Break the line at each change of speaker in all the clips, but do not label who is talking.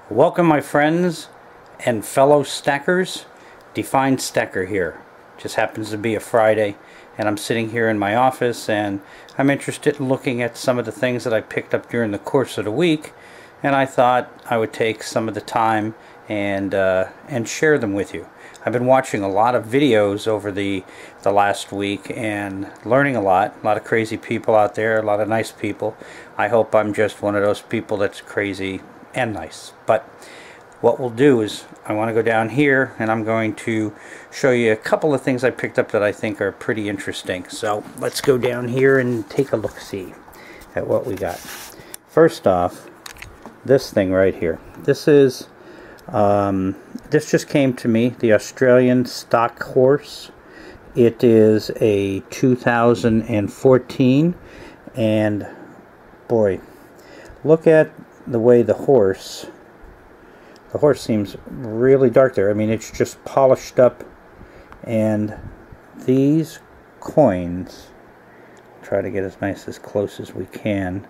Welcome my friends and fellow stackers. Defined Stacker here. Just happens to be a Friday and I'm sitting here in my office and I'm interested in looking at some of the things that I picked up during the course of the week, and I thought I would take some of the time and share them with you. I've been watching a lot of videos over the last week and learning a lot of crazy people out there, a lot of nice people. I hope I'm just one of those people that's crazy and nice. But what we'll do is I want to go down here and I'm going to show you a couple of things I picked up that I think are pretty interesting. So let's go down here and take a look-see at what we got. First off, this thing right here. This is this just came to me, the Australian stock horse. It is a 2014, and boy, look at the way the horse seems really dark there. I mean, it's just polished up, and these coins, try to get as nice as close as we can.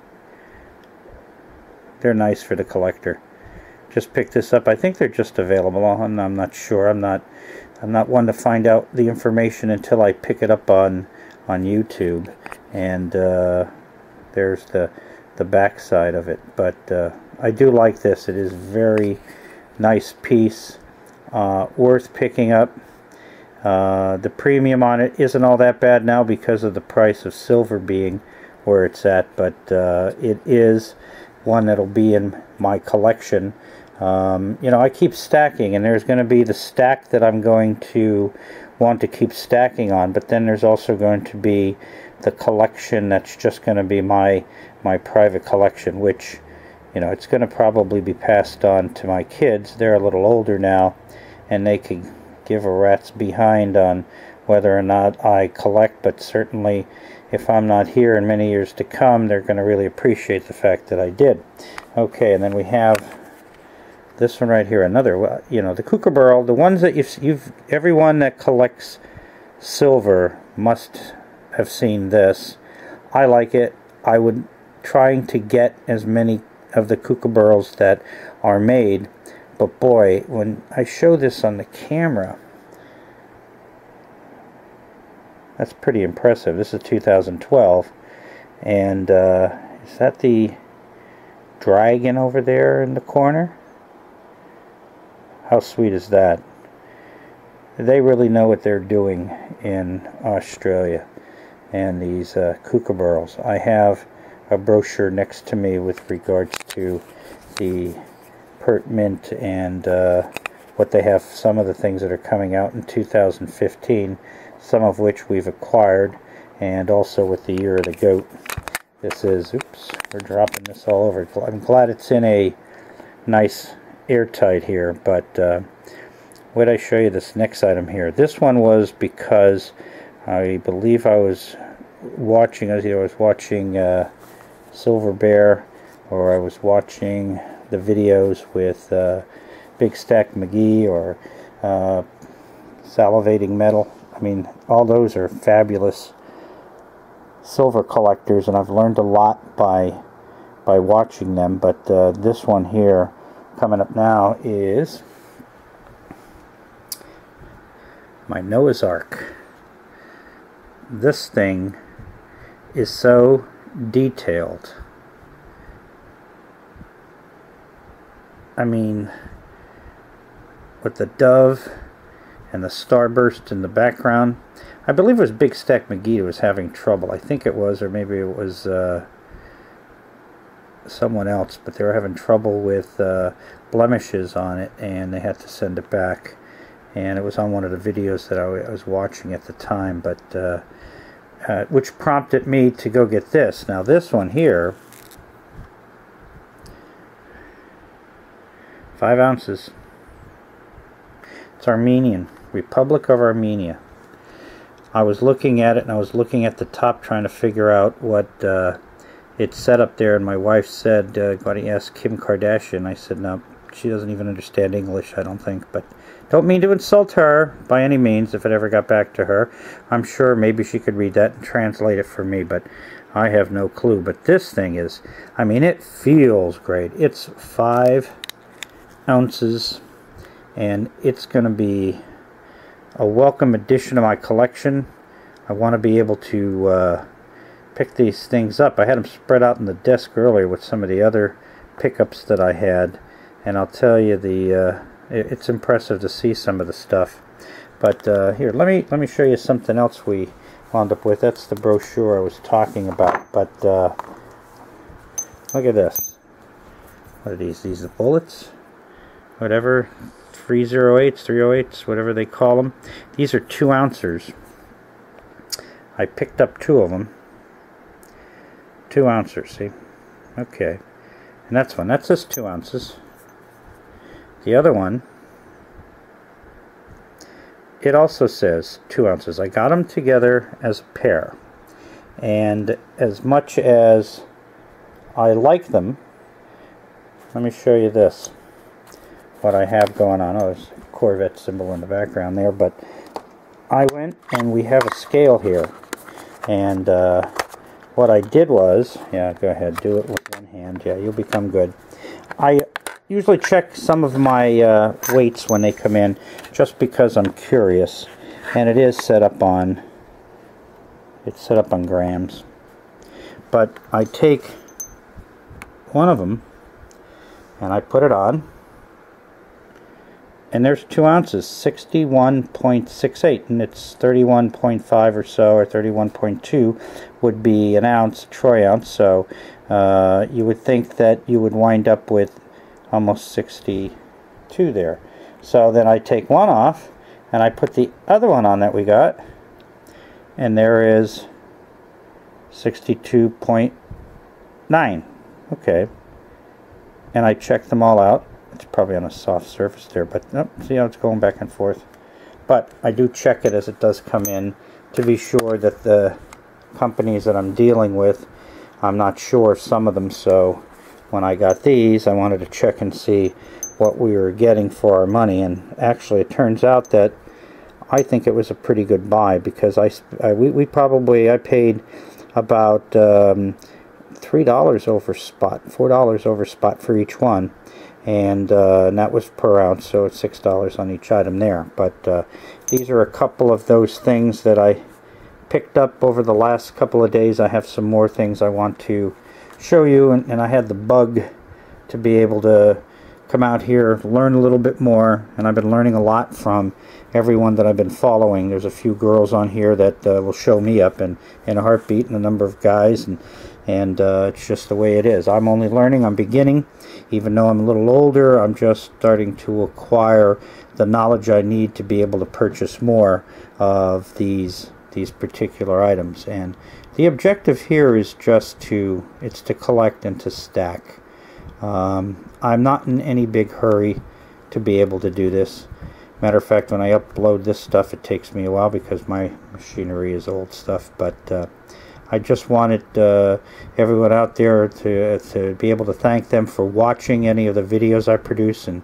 They're nice for the collector. Just picked this up. I think they're just available. I'm not sure. I'm not one to find out the information until I pick it up on YouTube. And there's the back side of it. But I do like this. It is very nice piece, worth picking up. The premium on it isn't all that bad now because of the price of silver being where it's at, but it is one that'll be in my collection. You know, I keep stacking, and there's going to be the stack that I'm going to want to keep stacking on, but then there's also going to be the collection that's just going to be my private collection, which, you know, it's going to probably be passed on to my kids. They're a little older now, and they could give a rat's behind on whether or not I collect, but certainly if I'm not here in many years to come, they're going to really appreciate the fact that I did. Okay, and then we have this one right here, another, you know, the Kookaburra. The ones that everyone that collects silver must have seen this. I like it. I would trying to get as many of the Kookaburras that are made, but boy, when I show this on the camera, that's pretty impressive. This is 2012, and is that the dragon over there in the corner? How sweet is that? They really know what they're doing in Australia, and these Kookaburras. I have a brochure next to me with regards to the Pert Mint and what they have, some of the things that are coming out in 2015, some of which we've acquired, and also with the Year of the Goat. This is, oops, we're dropping this all over. I'm glad it's in a nice airtight here, but what I show you this next item here. This one was because I believe I was watching, Silver Bear, or I was watching the videos with Big Stack McGee or Salivating Metal. I mean, all those are fabulous silver collectors, and I've learned a lot by watching them. But this one here coming up now is my Noah's Ark. This thing is so detailed. I mean, with the dove and the starburst in the background. I believe it was Big Stack McGee who was having trouble. I think it was, or maybe it was someone else, but they were having trouble with blemishes on it, and they had to send it back. And it was on one of the videos that I was watching at the time, but which prompted me to go get this. Now this one here, 5 ounces. It's Armenian, Republic of Armenia. I was looking at it, and I was looking at the top trying to figure out what it said up there, and my wife said, "Why don't you ask Kim Kardashian?" I said, "No, she doesn't even understand English, I don't think." But don't mean to insult her by any means. If it ever got back to her, I'm sure maybe she could read that and translate it for me, but I have no clue. But this thing is, I mean, it feels great. It's 5 ounces, and it's going to be a welcome addition to my collection. I want to be able to pick these things up. I had them spread out on the desk earlier with some of the other pickups that I had, and I'll tell you, it's impressive to see some of the stuff. But here, let me show you something else we wound up with. That's the brochure I was talking about. But look at this. What are these? These are bullets? Whatever. 308s, 308s, whatever they call them. These are 2 ounces. I picked up 2 of them. 2 ounces, see? Okay. And that's one. That says 2 ounces. The other one, it also says 2 ounces. I got them together as a pair. And as much as I like them, let me show you this. What I have going on. Oh, there's a Corvette symbol in the background there, but I went and we have a scale here, and what I did was, yeah, go ahead, do it with one hand, yeah, you'll become good. I usually check some of my weights when they come in, just because I'm curious, and it is set up on, grams, but I take one of them and I put it on, and there's 2 ounces, 61.68, and it's 31.5 or so, or 31.2 would be an ounce, troy ounce, so you would think that you would wind up with almost 62 there. So then I take one off, and I put the other one on that we got, and there is 62.9, okay, and I check them all out. It's probably on a soft surface there, but oh, see how it's going back and forth. But I do check it as it does come in to be sure that the companies that I'm dealing with, I'm not sure of some of them, so when I got these, I wanted to check and see what we were getting for our money, and actually it turns out that I think it was a pretty good buy, because I paid about $3 over spot, $4 over spot for each one. And that was per ounce, so it's $6 on each item there. But these are a couple of those things that I picked up over the last couple of days. I have some more things I want to show you, and I had the bug to be able to come out here, learn a little bit more, and I've been learning a lot from everyone that I've been following. There's a few girls on here that will show me up in a heartbeat, and a number of guys, and it's just the way it is. I'm only learning, I'm beginning. Even though I'm a little older, I'm just starting to acquire the knowledge I need to be able to purchase more of these particular items. And the objective here is just to collect and to stack. I'm not in any big hurry to be able to do this. Matter of fact, when I upload this stuff, it takes me a while because my machinery is old stuff, but I just wanted everyone out there to be able to thank them for watching any of the videos I produce, and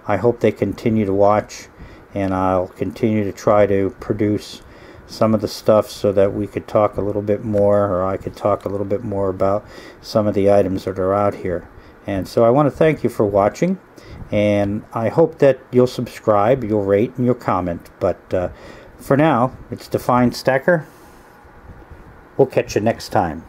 I hope they continue to watch, and I'll continue to try to produce some of the stuff so that we could talk a little bit more, or I could talk a little bit more about some of the items that are out here. And so I want to thank you for watching, and I hope that you'll subscribe, you'll rate, and you'll comment. But for now, it's Defined Stacker. We'll catch you next time.